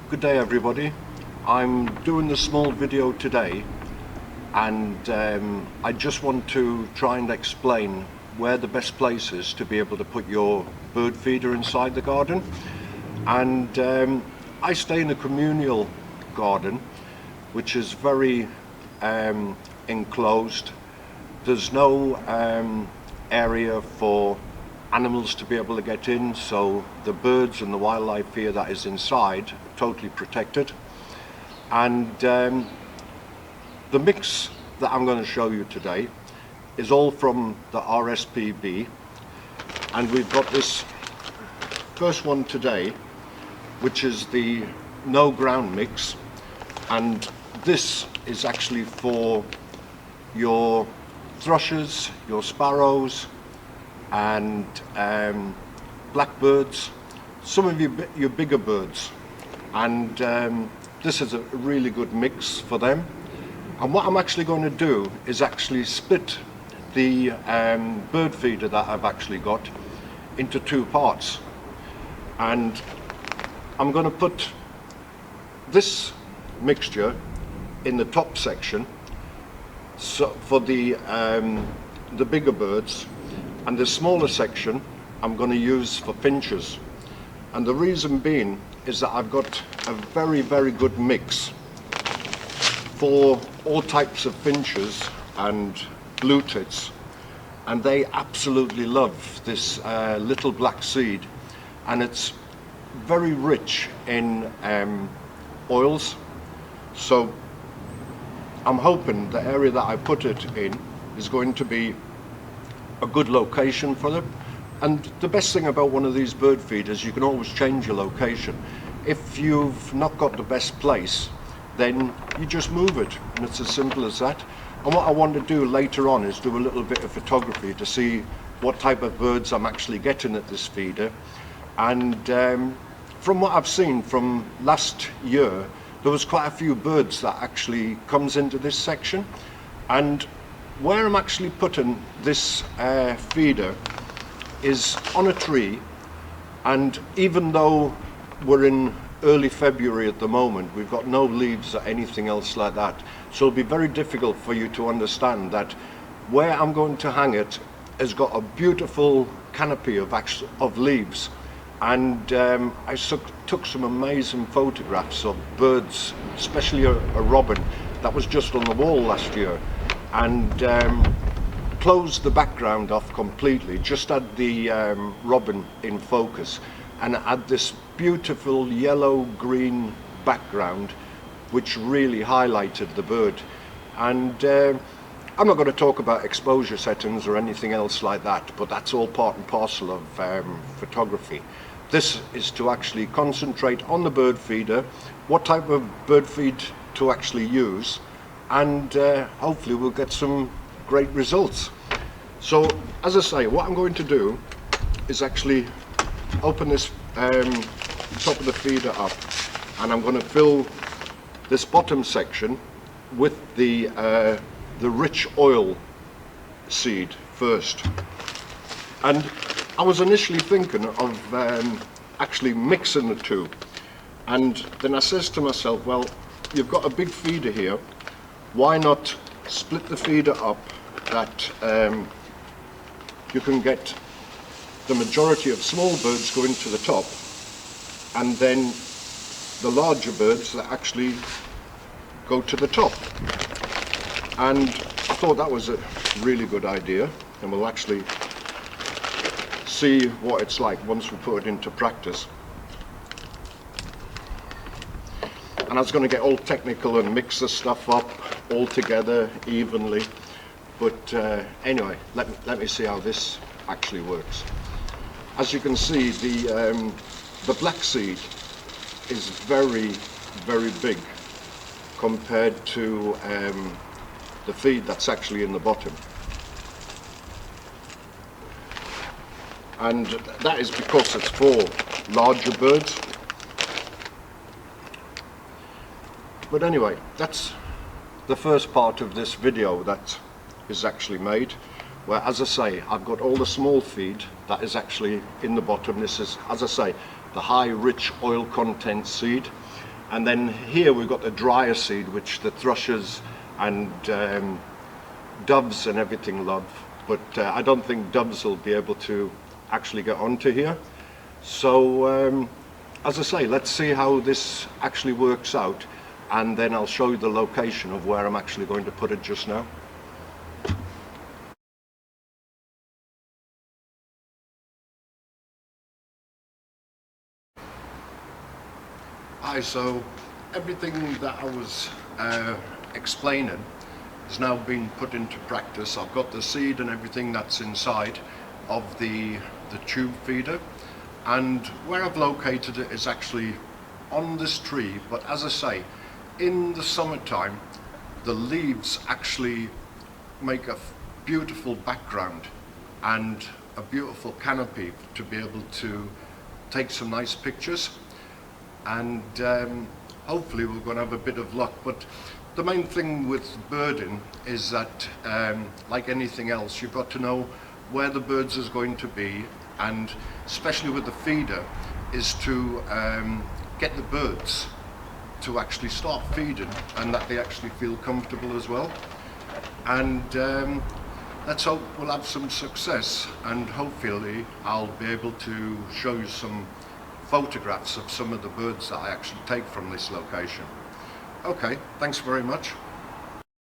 Good day everybody. I'm doing the small video today and I just want to try and explain where the best place is to be able to put your bird feeder inside the garden. And I stay in a communal garden which is very enclosed. There's no area for animals to be able to get in, so the birds and the wildlife here that is inside are totally protected. And the mix that I'm going to show you today is all from the RSPB, and we've got this first one today which is the no ground mix, and this is actually for your thrushes, your sparrows and blackbirds, some of your bigger birds, and this is a really good mix for them. And what I'm actually going to do is actually split the bird feeder that I've actually got into two parts, and I'm going to put this mixture in the top section, so for the bigger birds, and the smaller section I'm going to use for finches. And the reason being is that I've got a very good mix for all types of finches and blue tits, and they absolutely love this little black seed, and it's very rich in oils. So I'm hoping the area that I put it in is going to be a good location for them. And the best thing about one of these bird feeders, you can always change your location. If you've not got the best place, then you just move it, and it's as simple as that. And what I want to do later on is do a little bit of photography to see what type of birds I'm actually getting at this feeder. And from what I've seen from last year, there was quite a few birds that actually comes into this section. And where I'm actually putting this feeder is on a tree, and even though we're in early February at the moment, we've got no leaves or anything else like that, so it'll be very difficult for you to understand that where I'm going to hang it has got a beautiful canopy of leaves. And I took some amazing photographs of birds, especially a robin that was just on the wall last year, and closed the background off completely, just had the robin in focus, and it had this beautiful yellow-green background which really highlighted the bird. And I'm not going to talk about exposure settings or anything else like that, but that's all part and parcel of photography. This is to actually concentrate on the bird feeder, what type of bird feed to actually use, and hopefully we'll get some great results. So as I say, what I'm going to do is actually open this top of the feeder up, and I'm going to fill this bottom section with the rich oil seed first. And I was initially thinking of actually mixing the two, and then I says to myself, well, you've got a big feeder here, why not split the feeder up that you can get the majority of small birds going to the top, and then the larger birds that actually go to the top. And I thought that was a really good idea, and we'll actually see what it's like once we put it into practice. And I was going to get all technical and mix the stuff up all together evenly, but anyway, let me see how this actually works. As you can see, the black seed is very big compared to the feed that's actually in the bottom, and that is because it's for larger birds. But anyway, that's the first part of this video that is actually made, where, as I say, I've got all the small feed that is actually in the bottom. This is, as I say, the high rich oil content seed, And then here we've got the drier seed, which the thrushes and doves and everything love, but I don't think doves will be able to actually get onto here. So as I say, let's see how this actually works out, and then I'll show you the location of where I'm actually going to put it just now. Hi, so everything that I was explaining has now been put into practice. I've got the seed and everything that's inside of the tube feeder, and where I've located it is actually on this tree. But as I say, in the summertime the leaves actually make a beautiful background and a beautiful canopy to be able to take some nice pictures, and hopefully we're going to have a bit of luck. But the main thing with birding is that like anything else, you've got to know where the birds is going to be, and especially with the feeder is to get the birds to actually start feeding and that they actually feel comfortable as well. And let's hope we'll have some success, and hopefully I'll be able to show you some photographs of some of the birds that I actually take from this location. Okay, thanks very much.